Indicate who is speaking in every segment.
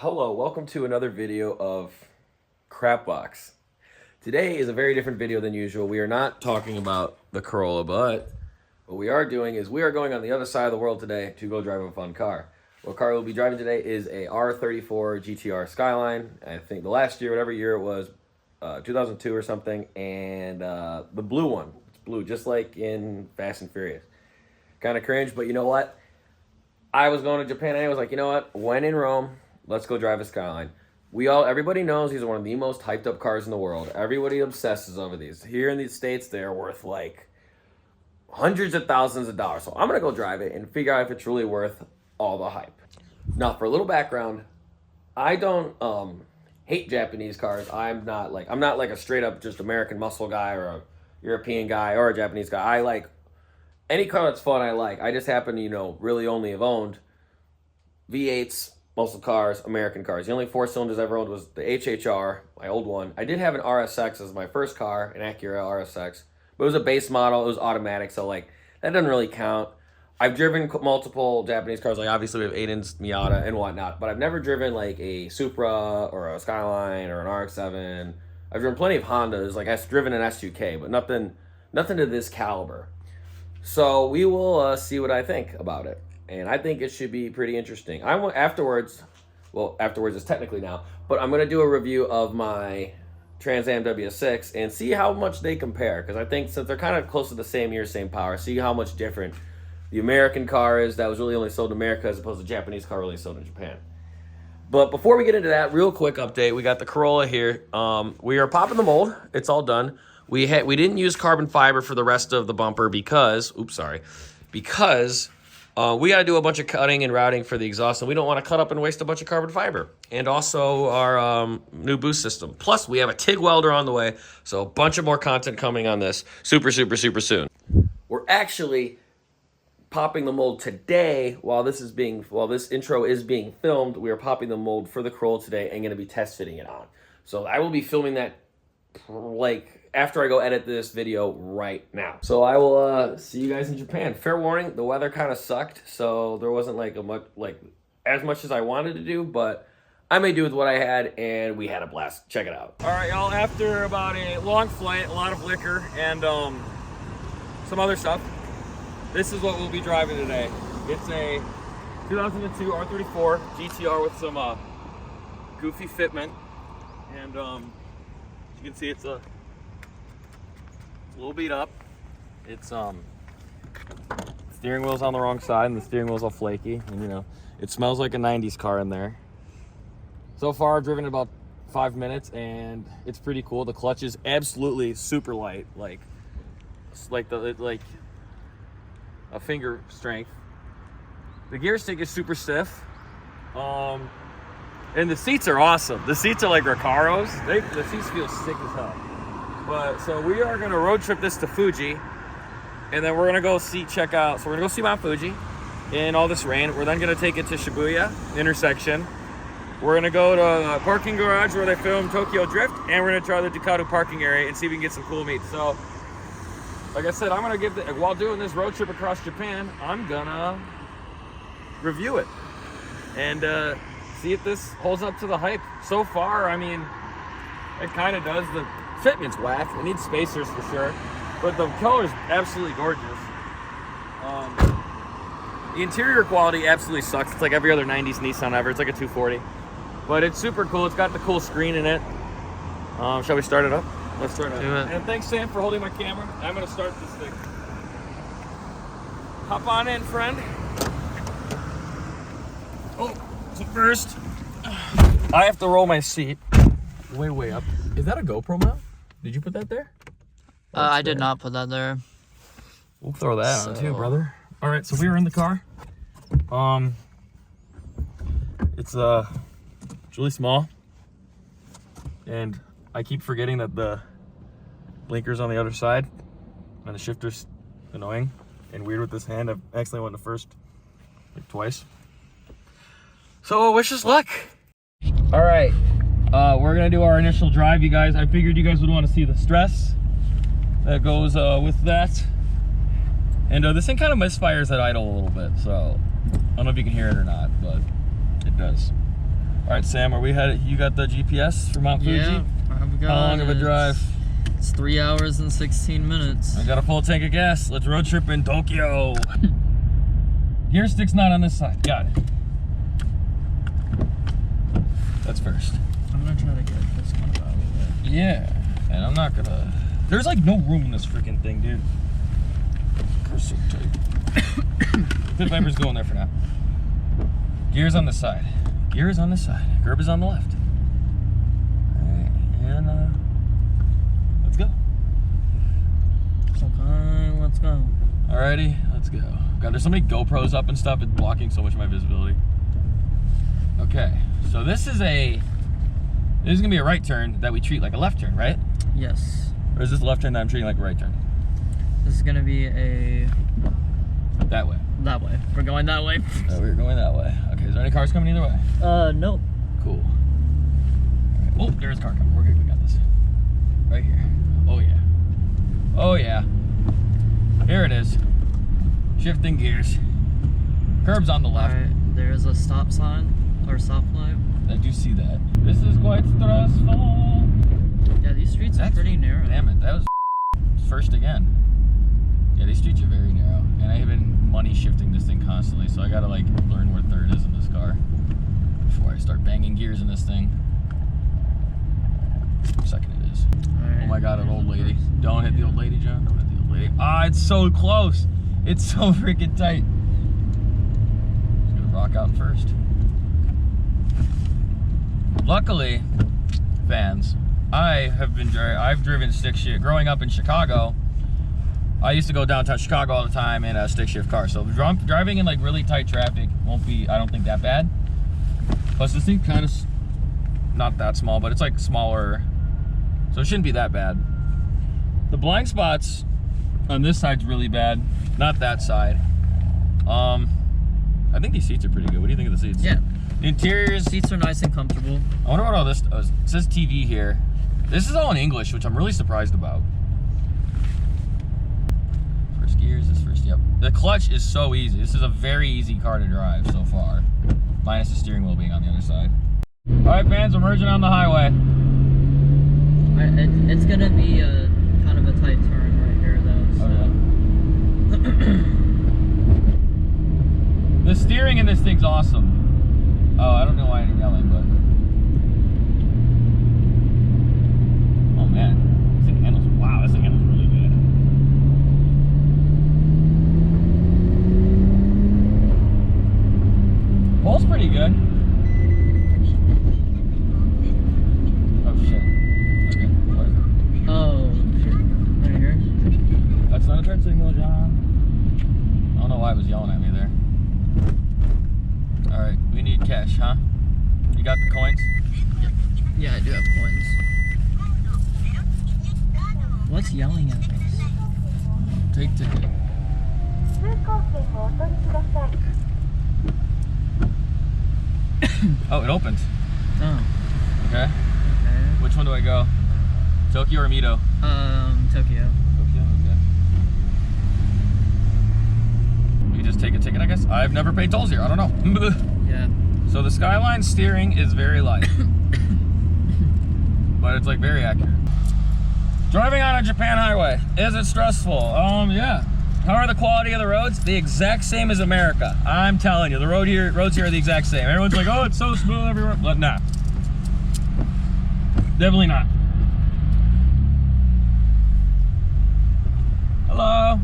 Speaker 1: Hello, welcome to another video of Crapbox. Today is a very different video than usual. We are not talking about the Corolla, but what we are doing is we are going on the other side of the world today to go drive a fun car. What car we'll be driving today is a R34 GTR Skyline. I think the last year, whatever year it was, 2002 or something, and the blue one. It's blue, just like in Fast and Furious. Kind of cringe, but you know what? I was going to Japan and I was like, you know what? When in Rome, let's go drive a Skyline. Everybody knows these are one of the most hyped up cars in the world. Everybody obsesses over these. Here in the States, they're worth like hundreds of thousands of dollars. So I'm going to go drive it and figure out if it's really worth all the hype. Now, for a little background, I don't hate Japanese cars. I'm not like a straight up just American muscle guy or a European guy or a Japanese guy. I like any car that's fun. I like. I just happen to, really only have owned V8s, muscle cars, American cars. The only four cylinders I ever owned was the HHR, my old one. I did have an RSX as my first car, an Acura RSX, but it was a base model. It was automatic, so like that doesn't really count. I've driven multiple Japanese cars, like obviously we have Aiden's Miata and whatnot, but I've never driven like a Supra or a Skyline or an RX-7. I've driven plenty of Hondas, like I've driven an S2K, but nothing to this caliber. So we will see what I think about it. And I think it should be pretty interesting. Afterwards is technically now, but I'm going to do a review of my Trans Am W6 and see how much they compare. Because I think since they're kind of close to the same year, same power, see how much different the American car is that was really only sold in America as opposed to the Japanese car really sold in Japan. But before we get into that, real quick update. We got the Corolla here. We are popping the mold. It's all done. We didn't use carbon fiber for the rest of the bumper because we got to do a bunch of cutting and routing for the exhaust, and we don't want to cut up and waste a bunch of carbon fiber. And also our new boost system. Plus, we have a TIG welder on the way, so a bunch of more content coming on this super soon. We're actually popping the mold today while this intro is being filmed. We are popping the mold for the Corolla today and going to be test fitting it on. So I will be filming that after I go edit this video right now. So I will see you guys in Japan. Fair warning, the weather kind of sucked, so there wasn't as much as I wanted to do, but I may do with what I had, and we had a blast. Check it out. All right, y'all, after about a long flight, a lot of liquor, and some other stuff, this is what we'll be driving today. It's a 2002 R34 GTR with some goofy fitment, and as you can see, it's a little beat up. It's steering wheel's on the wrong side and the steering wheel's all flaky, and it smells like a 90s car in there. So far I've driven about 5 minutes and it's pretty cool. The clutch is absolutely super light, like a finger strength. The gear stick is super stiff, and the seats are awesome. The seats are like Recaros. The seats feel sick as hell. But so we are gonna road trip this to Fuji, and then we're gonna go check out. So we're gonna go see Mount Fuji in all this rain. We're then gonna take it to Shibuya intersection. We're gonna go to a parking garage where they filmed Tokyo Drift, and we're gonna try the Ducati parking area and see if we can get some cool meat. So, like I said, I'm gonna while doing this road trip across Japan, I'm gonna review it and see if this holds up to the hype. So far, I mean, it kind of does. The fitment's whack. It needs spacers for sure, but the color's absolutely gorgeous. The interior quality absolutely sucks. It's like every other 90s Nissan ever. It's like a 240, but it's super cool. It's got the cool screen in it. Shall we start it up? Let's start it up. And thanks, Sam, for holding my camera. I'm gonna start this thing. Hop on in, friend. Oh, so first, I have to roll my seat way up. Is that a GoPro mount? Did you put that there?
Speaker 2: I did not put that there.
Speaker 1: We'll throw that on too, brother. All right, so we are in the car. It's really small, and I keep forgetting that the blinker's on the other side, and the shifter's annoying and weird with this hand. I've accidentally went to first like twice. So wish us luck. All right. We're gonna do our initial drive, you guys. I figured you guys would want to see the stress that goes with that. And this thing kind of misfires at idle a little bit, so I don't know if you can hear it or not, but it does. All right, Sam, are we headed? You got the GPS for Mount Fuji?
Speaker 2: Yeah, I've got
Speaker 1: How long of a drive?
Speaker 2: It's 3 hours and 16 minutes.
Speaker 1: I got a full tank of gas. Let's road trip in Tokyo. Gear stick's not on this side. Got it. That's first.
Speaker 2: I'm gonna try to get this one out of the way.
Speaker 1: Yeah, and I'm not gonna. There's like no room in this freaking thing, dude. Car's so tight. Pit Viper's going there for now. Gear's on the side. Gear is on this side. Curb is on the left. Alright, and let's go.
Speaker 2: Okay, let's go.
Speaker 1: Alrighty, let's go. God, there's so many GoPros up and stuff, it's blocking so much of my visibility. Okay, so this is gonna be a right turn that we treat like a left turn, right?
Speaker 2: Yes.
Speaker 1: Or is this a left turn that I'm treating like a right turn?
Speaker 2: This is gonna be a...
Speaker 1: That way.
Speaker 2: That way. We're going that way.
Speaker 1: Oh, we're going that way. Okay, is there any cars coming either way?
Speaker 2: Nope.
Speaker 1: Cool. All right. Oh, there's a car coming. We're good, we got this. Right here. Oh yeah. Oh yeah. Here it is. Shifting gears. Curb's on the left.
Speaker 2: Alright, there's a stop sign, or stoplight.
Speaker 1: I do see that. This is quite stressful.
Speaker 2: Yeah, these streets are pretty narrow.
Speaker 1: Damn it, that was first again. Yeah, these streets are very narrow. And I have been money shifting this thing constantly, so I gotta like learn where third is in this car before I start banging gears in this thing. Second it is.
Speaker 2: Right.
Speaker 1: Oh my god, an old lady. Don't hit the old lady, John. Don't hit the old lady. Ah, it's so close. It's so freaking tight. Just gonna rock out first. Luckily, fans, I've driven stick shift. Growing up in Chicago, I used to go downtown Chicago all the time in a stick shift car. So driving in like really tight traffic won't be, I don't think, that bad. Plus this thing kind of, not that small, but it's like smaller. So it shouldn't be that bad. The blind spots on this side's really bad. Not that side. I think these seats are pretty good. What do you think of the seats?
Speaker 2: Yeah.
Speaker 1: The interiors.
Speaker 2: Seats are nice and comfortable.
Speaker 1: I wonder what all this does. It says TV here. This is all in English, which I'm really surprised about. First gears is first, yep. The clutch is so easy. This is a very easy car to drive so far. Minus the steering wheel being on the other side. All right, fans, we're merging on the highway.
Speaker 2: It's gonna be a kind of a tight turn right here, though. So.
Speaker 1: Oh, yeah. The steering in this thing's awesome. Oh, I don't know why I'm yelling, but. Oh man, this thing handles. Wow, this thing handles really good. Pull's pretty good. Oh shit. Okay. What is it?
Speaker 2: Oh shit! Right here.
Speaker 1: That's not a turn signal, John. I don't know why it was yelling at me there. Alright, we need cash, huh? You got the coins?
Speaker 2: Yeah, I do have coins. What's yelling at us?
Speaker 1: Take ticket. Oh, it opened.
Speaker 2: Oh.
Speaker 1: Okay.
Speaker 2: Okay.
Speaker 1: Which one do I go? Tokyo or Mito?
Speaker 2: Tokyo.
Speaker 1: Tokyo, okay. You just take a ticket, I guess? I've never paid tolls here, I don't know.
Speaker 2: Yeah.
Speaker 1: So the Skyline steering is very light. But it's like very accurate. Driving on a Japan highway, is it stressful? Yeah. How are the quality of the roads? The exact same as America. I'm telling you, the roads here are the exact same. Everyone's like, oh, it's so smooth everywhere. But nah. Definitely not. Hello.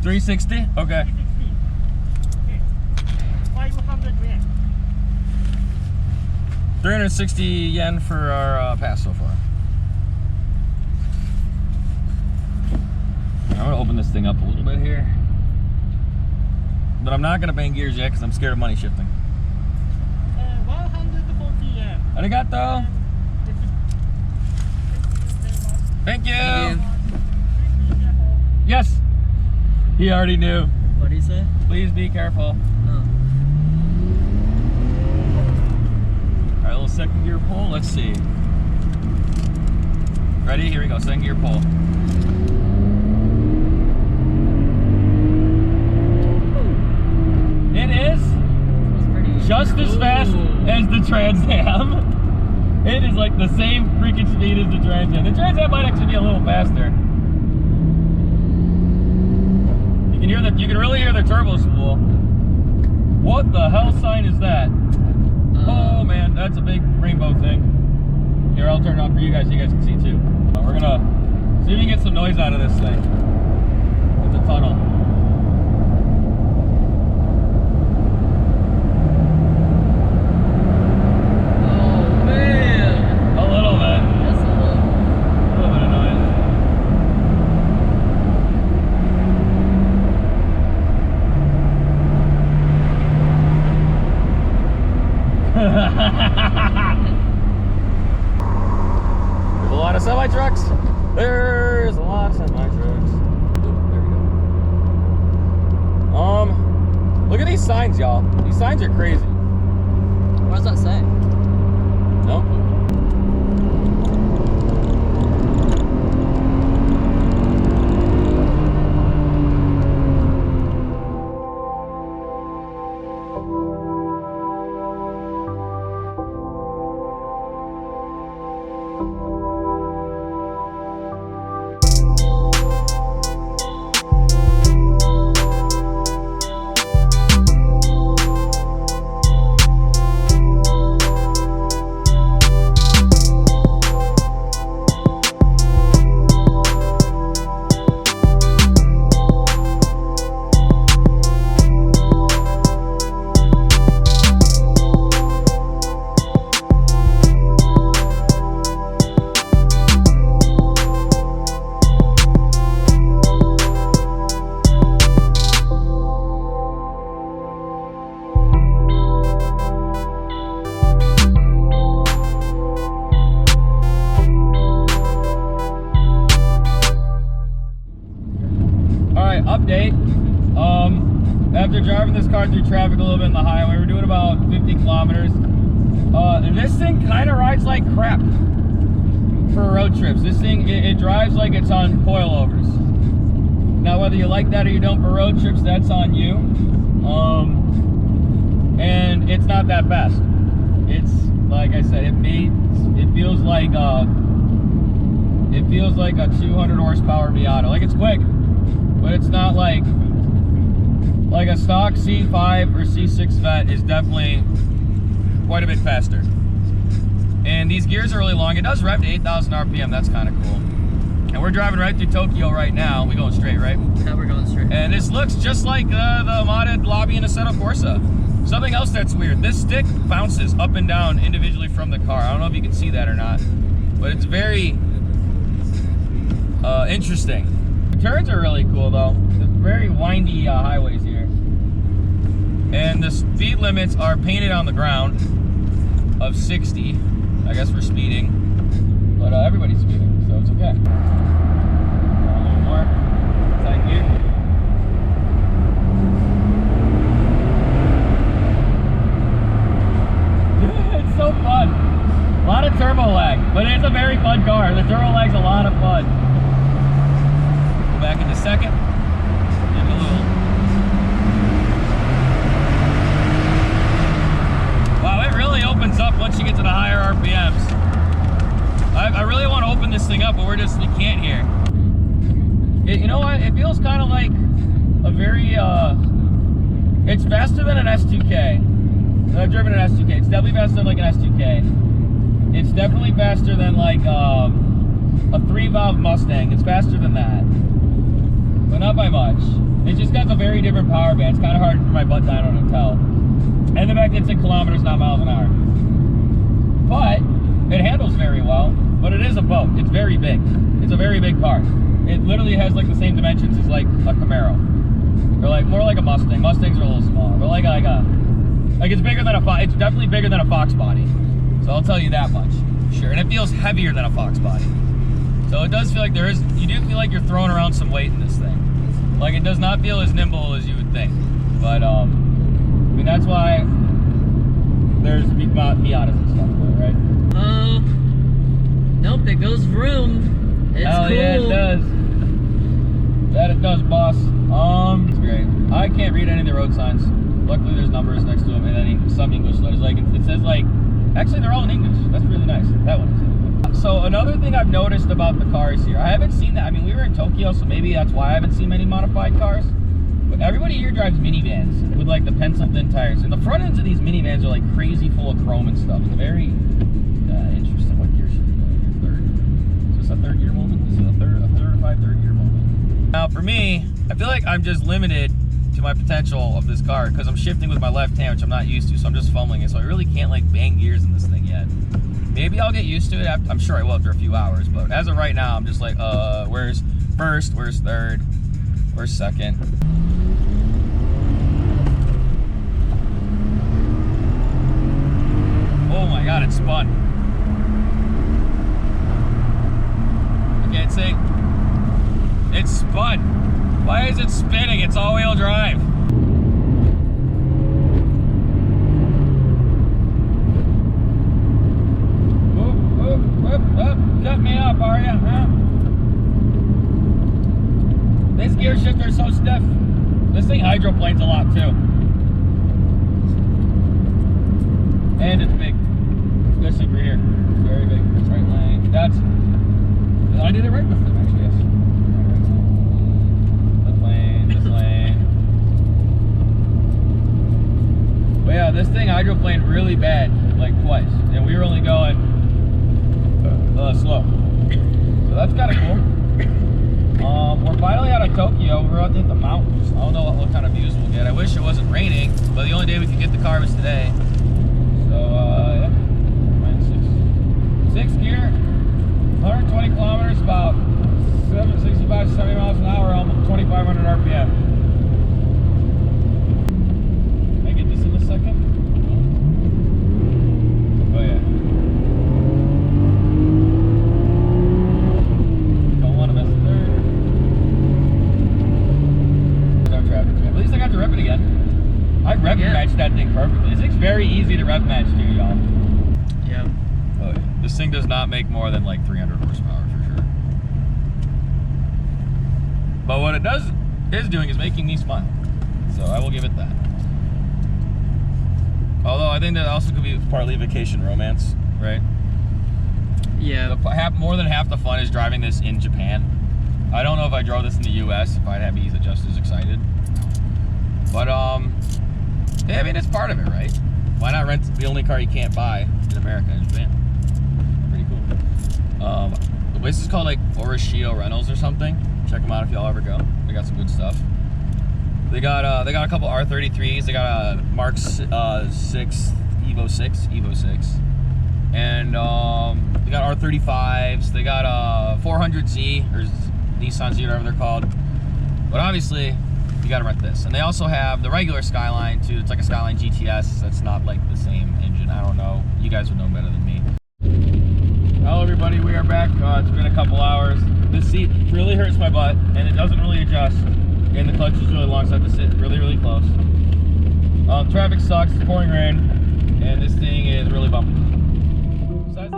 Speaker 1: $360? Okay. 360 yen for our pass so far. I'm gonna open this thing up a little bit here. But I'm not gonna bang gears yet because I'm scared of money shifting.
Speaker 3: 140 yen.
Speaker 1: Arigato. Thank you.
Speaker 2: Thank you.
Speaker 1: Yes. He already knew.
Speaker 2: What did he say?
Speaker 1: Please be careful.
Speaker 2: Oh.
Speaker 1: Alright, a little second gear pull. Let's see. Ready? Here we go. Second gear pull. Trans Am. It is like the same freaking speed as the Trans Am. The Trans Am might actually be a little faster. You can really hear the turbo spool. What the hell sign is that? Oh man, that's a big rainbow thing. Here, I'll turn it on for you guys so you guys can see too. We're gonna see if we can get some noise out of this thing. With the tunnel.
Speaker 2: Oh man.
Speaker 1: A little bit.
Speaker 2: That's a
Speaker 1: little bit of noise. There's a lot of semi-trucks. There's a lot of semi-trucks. There we go. Look at these signs, y'all. These signs are crazy.
Speaker 2: What does that say?
Speaker 1: No clue. Update. After driving this car through traffic a little bit in the highway, we're doing about 50 kilometers. This thing kind of rides like crap for road trips. This thing, it drives like it's on coilovers. Now, whether you like that or you don't for road trips, that's on you. And it's not that fast. It's, like I said, it feels like a 200 horsepower Miata. Like, it's quick. But it's not like a stock C5 or C6 Vet is definitely quite a bit faster. And these gears are really long. It does rev to 8,000 RPM. That's kind of cool. And we're driving right through Tokyo right now. We going straight, right?
Speaker 2: Yeah, we're going straight.
Speaker 1: And this looks just like the modded lobby in Assetto Corsa. Something else that's weird. This stick bounces up and down individually from the car. I don't know if you can see that or not, but it's very interesting. The turns are really cool though. It's very windy highways here. And the speed limits are painted on the ground of 60, I guess for speeding. But everybody's speeding, so it's okay. A little more. Second gear. It's so fun. A lot of turbo lag, but it's a very fun car. The turbo lag's a lot of fun. Back into second. Give it a little. Wow, it really opens up once you get to the higher RPMs. I really want to open this thing up, but we can't here. You know what? It feels kind of like a very, it's faster than an S2K. I've driven an S2K. It's definitely faster than like an S2K. It's definitely faster than like a 3-valve Mustang. It's faster than that. But not by much. It just got a very different power band. It's kind of hard for my butt dyno to tell. And the fact that it's in kilometers, not miles an hour. But it handles very well. But it is a boat. It's very big. It's a very big car. It literally has like the same dimensions as like a Camaro, or like more like a Mustang. Mustangs are a little smaller, but like it's bigger than a Fox. It's definitely bigger than a Fox body. So I'll tell you that much. Sure, and it feels heavier than a Fox body. So it does feel like you do feel like you're throwing around some weight in this thing. Like it does not feel as nimble as you would think. But I mean that's why there's Miatas and stuff though, right?
Speaker 2: Nope, it goes vroom. It's
Speaker 1: Hell
Speaker 2: cool.
Speaker 1: yeah, it does. That it does, boss. It's great. I can't read any of the road signs. Luckily, there's numbers next to them and then some English letters. Like it says like
Speaker 3: Actually, they're all in English. That's really nice. That one is. So another thing I've noticed about the cars here, I haven't seen that. I mean, we were in Tokyo, so maybe that's why I haven't seen many modified cars. But everybody here drives minivans with like the pencil-thin tires, and the front ends of these minivans are like crazy full of chrome and stuff. It's very interesting. What gear should we go in? Third. Is this a third gear moment? This is a certified third gear moment. Now, for me, I feel like I'm just limited to my potential of this car because I'm shifting with my left hand, which I'm not used to, so I'm just fumbling it. So I really can't like bang gears in this thing yet. Maybe I'll get used to it. I'm sure I will after a few hours, but as of right now, I'm just like, where's first? Where's third? Where's second? Oh my God, it spun. I can't say. It spun. Why is it spinning? It's all-wheel drive. Cut me up, are ya? Huh? This gear shifter is so stiff. This thing hydroplanes a lot too. And it's big. Especially for here. It's very big. It's right lane. That's. I did it right with them, actually, yes. This lane. But yeah, this thing hydroplaned really bad, like twice. And we were only going slow. So that's kind of cool. We're finally out of Tokyo. We're out at the mountains. I don't know what kind of views we'll get. I wish it wasn't raining, but the only day we could get the car was today. So, yeah. Sixth gear, 120 kilometers, about 65 to 70 miles an hour, almost 2,500 RPM. Can I get this in a second? Oh, yeah. Don't want to miss the third. No traffic jam. At least I got to rev it again. I rev matched that thing perfectly. This thing's very easy to rev match too, y'all.
Speaker 2: Yeah.
Speaker 3: Oh, yeah. This thing does not make more than like 300 horsepower for sure. But what it is doing is making me smile. So I will give it that. Although I think that also could be partly vacation romance, right?
Speaker 2: Yeah.
Speaker 3: More than half the fun is driving this in Japan. I don't know if I drove this in the US, if I'd be just as excited. But yeah, I mean, it's part of it, right? Why not rent the only car you can't buy in America and Japan? Pretty cool. The place is called like Orishio Rentals or something. Check them out if y'all ever go. They got some good stuff. They got a couple R33s. They got a Mark 6 Evo 6, and they got R35s. They got a 400Z or Nissan Z, whatever they're called. But obviously, you gotta rent this. And they also have the regular Skyline too. It's like a Skyline GTS. That's not like the same engine. I don't know. You guys would know better than me. Hello everybody, we are back. It's been a couple hours. This seat really hurts my butt and it doesn't really adjust. And the clutch is really long, so I have to sit really, really close. Traffic sucks, it's pouring rain, and this thing is really bumpy. Besides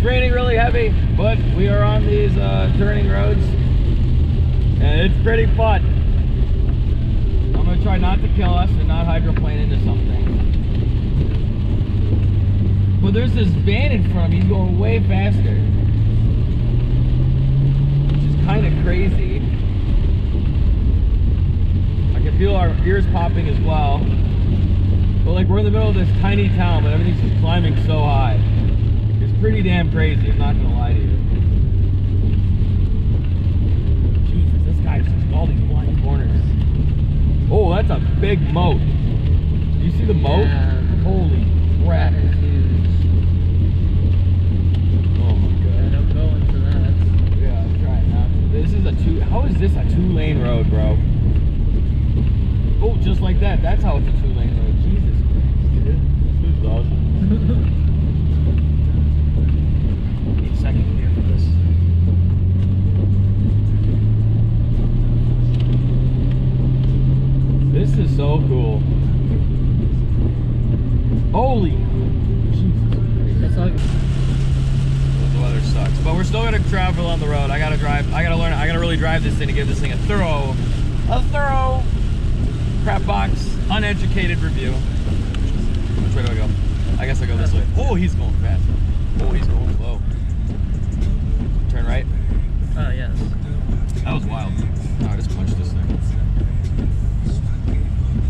Speaker 3: It's raining really heavy, but we are on these turning roads, and it's pretty fun. I'm gonna try not to kill us and not hydroplane into something. But there's this van in front of me, he's going way faster. Which is kind of crazy. I can feel our ears popping as well. But like we're in the middle of this tiny town, but everything's just climbing so high. It's pretty damn crazy, I'm not gonna lie to you. Jesus, this guy's just all these blind corners. Oh, that's a big moat. Do you see the moat?
Speaker 2: Yeah.
Speaker 3: Holy crap.
Speaker 2: That is huge.
Speaker 3: Oh my
Speaker 2: Yeah,
Speaker 3: god.
Speaker 2: don't go into that.
Speaker 3: Yeah, I'm trying not to. This is how is this a 2-lane road, bro? Oh, just like that. That's how it's a 2-lane road. Jesus Christ. This is awesome. Need second gear for this. This is so cool. Holy Jesus Christ.
Speaker 2: That's all.
Speaker 3: The weather sucks, but we're still gonna travel on the road. I gotta really drive this thing to give this thing a thorough crap box, uneducated review. Which way do I go? I guess I go this way. Oh, he's going fast. Oh, he's going slow. Turn right.
Speaker 2: Oh, yes.
Speaker 3: That was wild. Oh, I just punched this thing.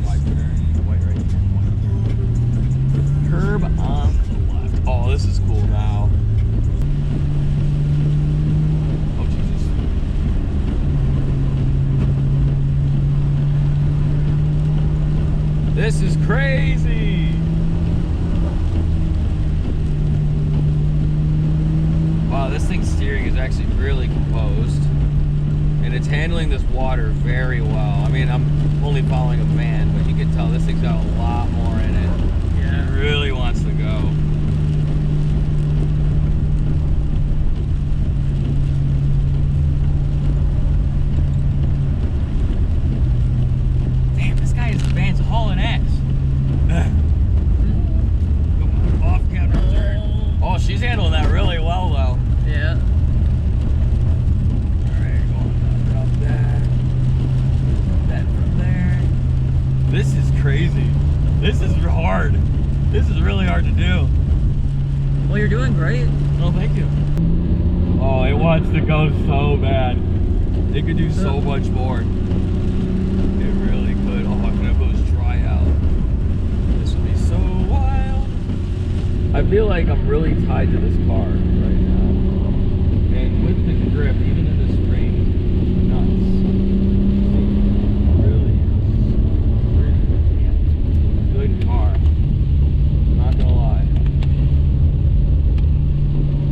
Speaker 3: Wide turn, white right here. Curb on the left. Oh, this is cool now. Oh, Jesus. This is crazy. Wow, this thing's steering is actually really composed. And it's handling this water very well. I mean, I'm only following a van, but you can tell this thing's got a lot more in it.
Speaker 2: Yeah.
Speaker 3: It really wants to go. Damn, this van's hauling ass. Come on, off counter turn. Oh, she's handling that really well, though.
Speaker 2: Yeah.
Speaker 3: This is crazy. This is hard. This is really hard to do.
Speaker 2: Well, you're doing great.
Speaker 3: Oh, thank you. Oh, it wants to go so bad. It could do so much more. It really could. Oh, I'm gonna put this dry out. This would be so wild. I feel like I'm really tied to this car right now. And with the grip, even in this rain, nuts. Good car. Not gonna lie.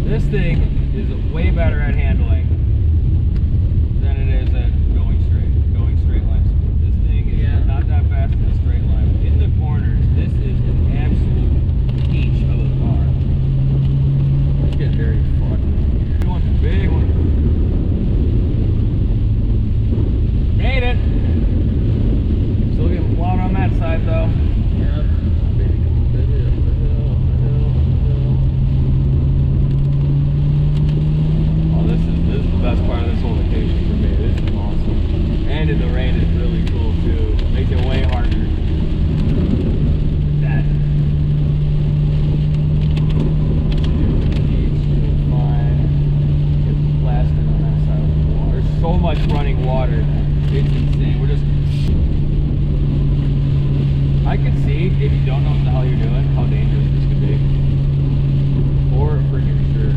Speaker 3: This thing is way better at handling than it is at going straight lines. This thing is not that fast in a straight line. In the corners, this is an absolute peach of a car. It's getting very fun. Big one. Made it. Still getting plowed on that side though.
Speaker 2: Yep.
Speaker 3: Oh, this is the best part of this whole vacation for me. This is awesome. And in the rain is really cool too. Makes it way harder. That. Fine. Get blasted on that side of the water. There's so much running water. It's insane. We're just. I can see, if you don't know what the hell you're doing, how dangerous this could be. For freaking sure.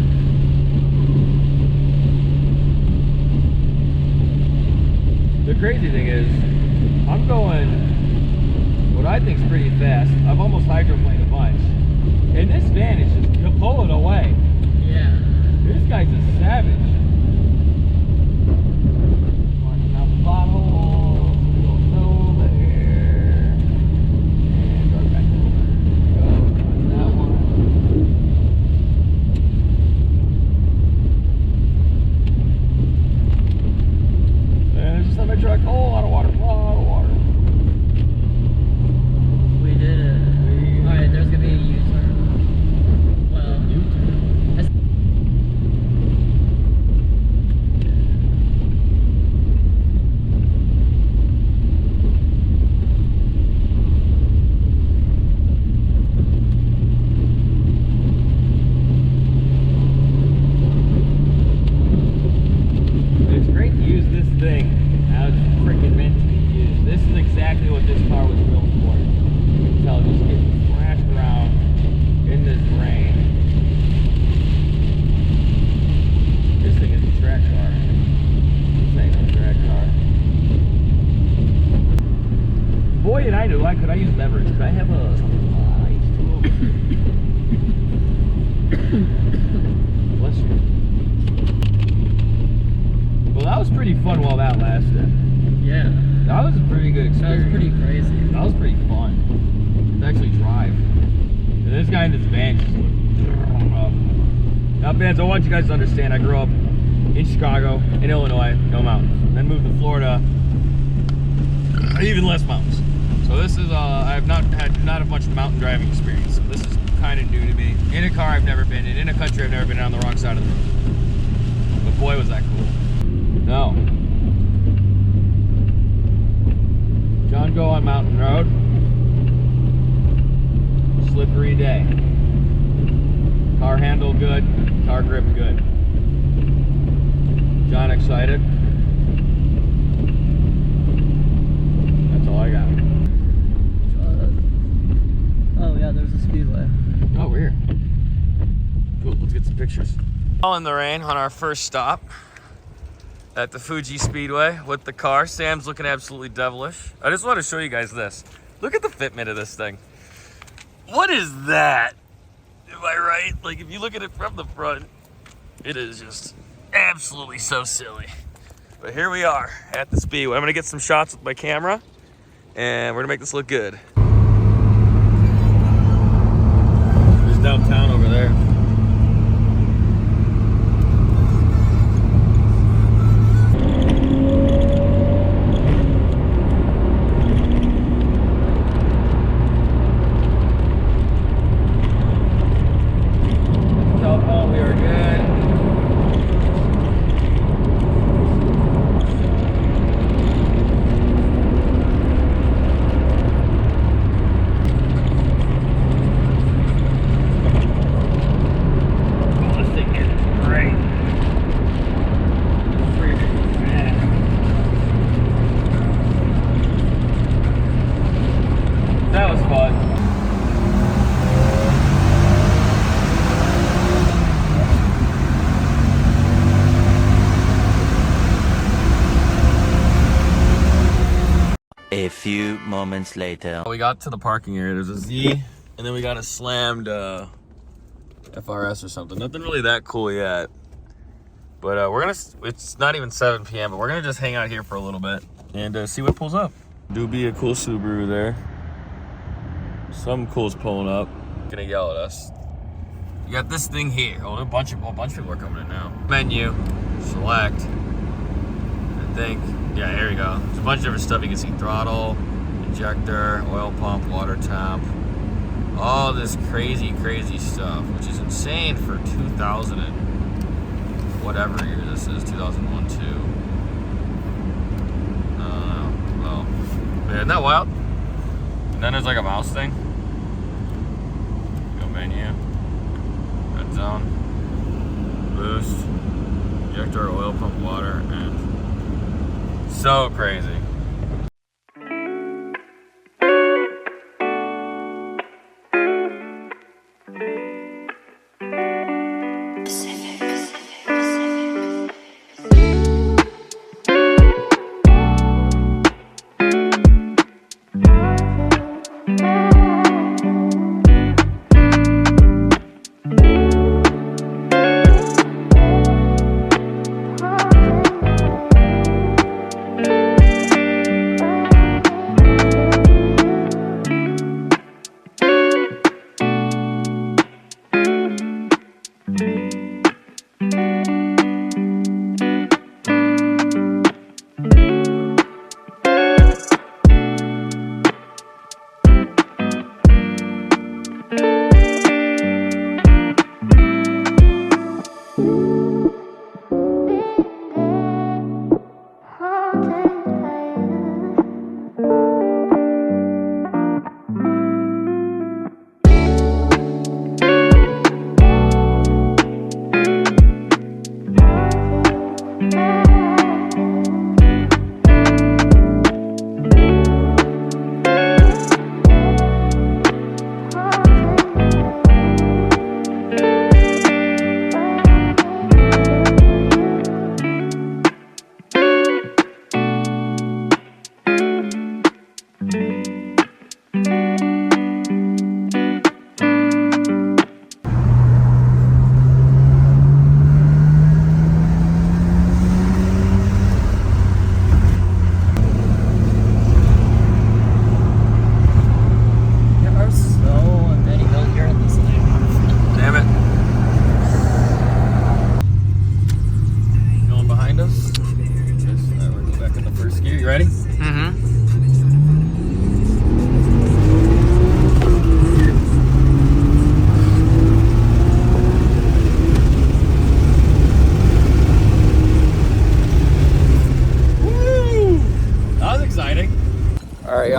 Speaker 3: The crazy thing is, I'm going what I think is pretty fast. I've almost hydroplaned a bunch. And this van is just pulling away.
Speaker 2: Yeah.
Speaker 3: This guy's a savage. Watching out the potholes. Go there. And right back over. Go. That one. And there's just on my truck. Oh, a lot of water. A lot of water.
Speaker 2: We did it. Alright, there's gonna be a U-turn. Well,
Speaker 3: U-turn. I do? Could I use beverage? Could I have a ice too? Bless you. Well, that was pretty fun while that lasted.
Speaker 2: Yeah.
Speaker 3: That was a pretty good experience.
Speaker 2: That was pretty crazy.
Speaker 3: That was pretty fun. To actually drive. And this guy in this van just looked. Now, fans, I want you guys to understand. I grew up in Chicago, in Illinois, no mountains. Then moved to Florida, even less mountains. So this is I have not have much mountain driving experience. So this is kind of new to me. In a car I've never been in a country I've never been in, on the wrong side of the road. But boy, was that cool. No. John Go on Mountain Road. Slippery day. Car handle good, car grip good. John excited? That's all I got.
Speaker 2: Oh yeah, there's a speedway.
Speaker 3: Oh, weird. Cool, let's get some pictures. All in the rain on our first stop at the Fuji Speedway with the car. Sam's looking absolutely devilish. I just want to show you guys this. Look at the fitment of this thing. What is that? Am I right? Like, if you look at it from the front, it is just absolutely so silly. But here we are at the Speedway. I'm gonna get some shots with my camera, and we're gonna make this look good. There's downtown over there. That was fun.
Speaker 4: A few moments later.
Speaker 3: We got to the parking area. There's a Z, and then we got a slammed FRS or something. Nothing really that cool yet. But we're gonna. It's not even 7 p.m. But we're gonna just hang out here for a little bit and see what pulls up. Do be a cool Subaru there. Some cool's pulling up. Gonna yell at us. You got this thing here. Oh, a bunch of people are coming in now. Menu, select. I think. Yeah, here we go. There's a bunch of different stuff. You can see throttle, injector, oil pump, water temp. All this crazy stuff, which is insane for 2000 and whatever year this is, 2001, 2. Well, yeah, isn't that wild? And then there's like a mouse thing. Go menu, red zone, boost, injector, oil pump, water, and so crazy.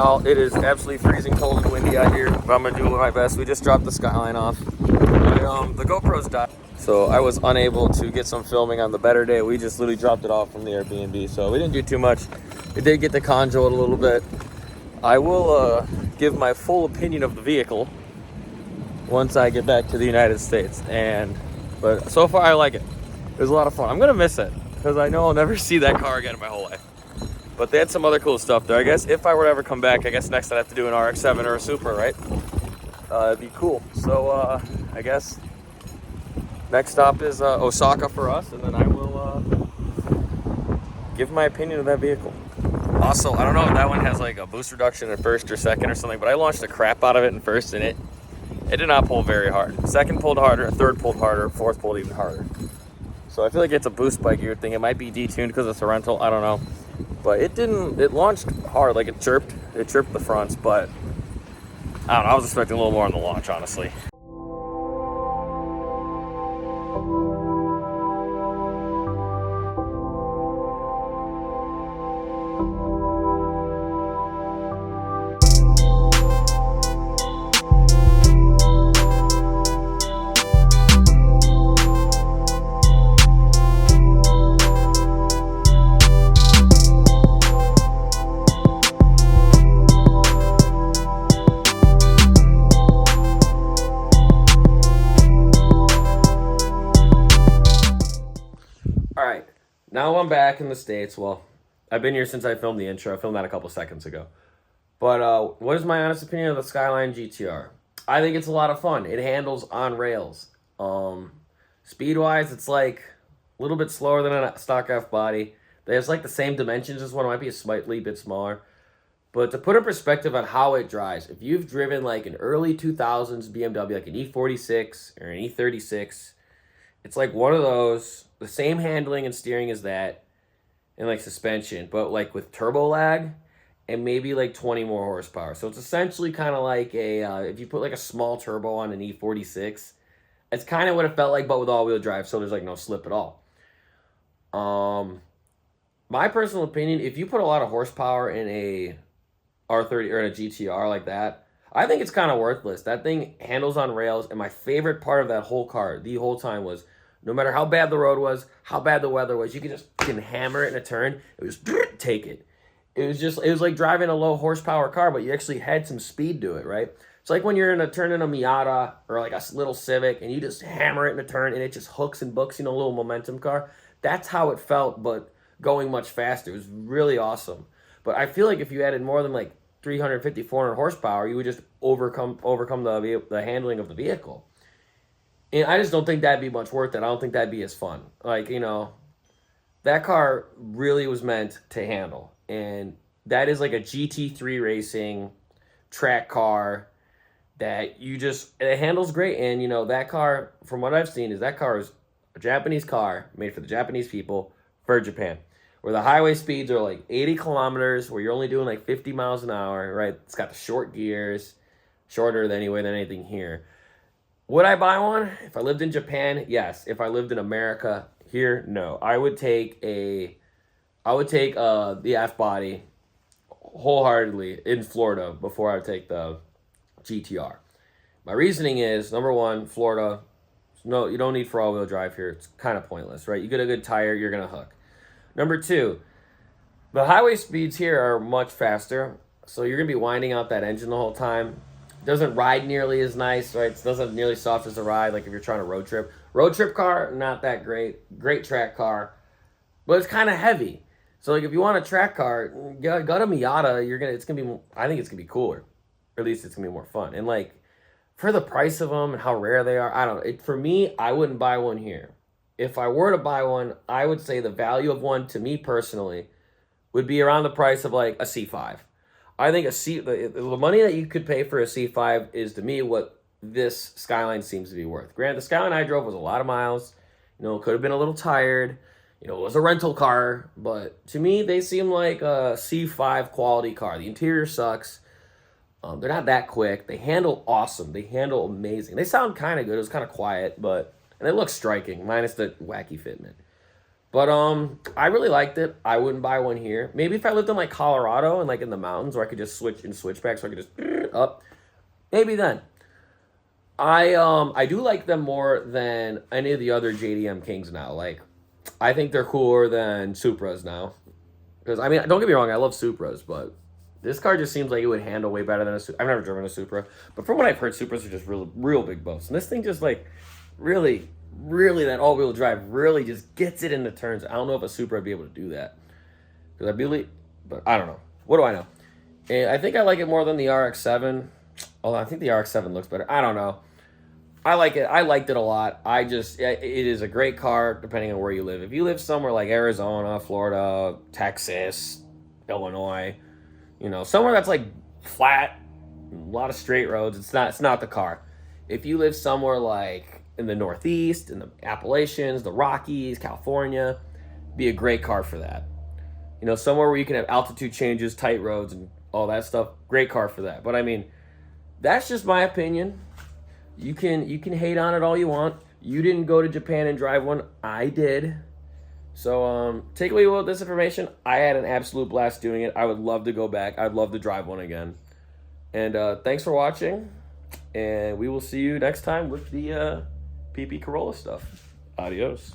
Speaker 1: y'all. It is absolutely freezing cold and windy out here, but I'm gonna do my best. We just dropped the Skyline off. The GoPro's died, so I was unable to get some filming on the better day. We just literally dropped it off from the Airbnb, so we didn't do too much. We did get to conjo it a little bit. I will give my full opinion of the vehicle once I get back to the United States. But so far I like it. It was a lot of fun. I'm gonna miss it because I know I'll never see that car again in my whole life. But they had some other cool stuff there. I guess if I were to ever come back, I guess next I'd have to do an RX-7 or a Supra, right? It'd be cool. So I guess next stop is Osaka for us, and then I will give my opinion of that vehicle. Also, I don't know if that one has like a boost reduction in first or second or something, but I launched the crap out of it in first, and it did not pull very hard. Second pulled harder, third pulled harder, fourth pulled even harder. So I feel like it's a boost bike gear thing. It might be detuned because it's a rental. I don't know. But it launched hard. Like it chirped the fronts, but I don't know. I was expecting a little more on the launch, honestly. All right, now I'm back in the States. Well, I've been here since I filmed the intro. I filmed that a couple seconds ago. But what is my honest opinion of the Skyline GTR? I think it's a lot of fun. It handles on rails. Speed-wise, it's like a little bit slower than a stock F body. There's like the same dimensions as one. It might be a slightly bit smaller. But to put in perspective on how it drives, if you've driven like an early 2000s BMW, like an E46 or an E36, it's like one of those, the same handling and steering as that, and like suspension, but like with turbo lag and maybe like 20 more horsepower. So it's essentially kind of like if you put like a small turbo on an E46, it's kind of what it felt like, but with all-wheel drive, so there's like no slip at all. My personal opinion, if you put a lot of horsepower in a R30 or in a GTR like that, I think it's kind of worthless. That thing handles on rails, and my favorite part of that whole car the whole time was no matter how bad the road was, how bad the weather was, you could just hammer it in a turn. It was take it. It was like driving a low horsepower car, but you actually had some speed to it, right? It's like when you're in a turn in a Miata or like a little Civic, and you just hammer it in a turn, and it just hooks and books, a little momentum car. That's how it felt, but going much faster. It was really awesome. But I feel like if you added more than like 350, 400 horsepower, you would just overcome the handling of the vehicle. And I just don't think that'd be much worth it. I don't think that'd be as fun. Like, that car really was meant to handle. And that is like a GT3 racing track car that it handles great. And, that car, from what I've seen, is that car is a Japanese car made for the Japanese people for Japan, where the highway speeds are like 80 kilometers, where you're only doing like 50 miles an hour, right? It's got the short gears, shorter than anything here. Would I buy one? If I lived in Japan, yes. If I lived in America, here, no. I would take the F body wholeheartedly in Florida before I would take the GTR. My reasoning is, number one, Florida, no, you don't need for all-wheel drive here. It's kind of pointless, right? You get a good tire, you're going to hook. Number two, the highway speeds here are much faster, so you're going to be winding out that engine the whole time. Doesn't ride nearly as nice, right? It doesn't nearly soft as a ride, like if you're trying to road trip. Road trip car, not that great. Great track car, but it's kind of heavy. So like if you want a track car, go to Miata. I think it's gonna be cooler, or at least it's gonna be more fun. And like for the price of them and how rare they are, I don't know. For me, I wouldn't buy one here. If I were to buy one, I would say the value of one to me personally would be around the price of like a C5. I think the money that you could pay for a C5 is, to me, what this Skyline seems to be worth. Granted, the Skyline I drove was a lot of miles. Could have been a little tired. It was a rental car. But to me, they seem like a C5 quality car. The interior sucks. They're not that quick. They handle awesome. They handle amazing. They sound kind of good. It was kind of quiet, and they look striking, minus the wacky fitment. But I really liked it. I wouldn't buy one here. Maybe if I lived in like Colorado and like in the mountains where I could just switch and switch back, so I could just up. Maybe then. I do like them more than any of the other JDM Kings now. Like, I think they're cooler than Supras now. Because I mean, don't get me wrong, I love Supras, but this car just seems like it would handle way better than a Supra. I've never driven a Supra, but from what I've heard, Supras are just real big boats. And this thing just like really that all-wheel drive really just gets it into turns. I don't know if a Supra would be able to do that. Because I believe, but I don't know. What do I know? And I think I like it more than the RX-7. Although I think the RX-7 looks better. I don't know. I like it. I liked it a lot. It is a great car depending on where you live. If you live somewhere like Arizona, Florida, Texas, Illinois, you know, somewhere that's like flat, a lot of straight roads, it's not the car. If you live somewhere like in the Northeast, in the Appalachians, the Rockies, California, be a great car for that. You know, somewhere where you can have altitude changes, tight roads, and all that stuff, great car for that. But I mean, that's just my opinion. You can hate on it all you want. You didn't go to Japan and drive one. I did. So take away with this information. I had an absolute blast doing it. I would love to go back. I'd love to drive one again. And thanks for watching. And we will see you next time with the PP Corolla stuff. Adios.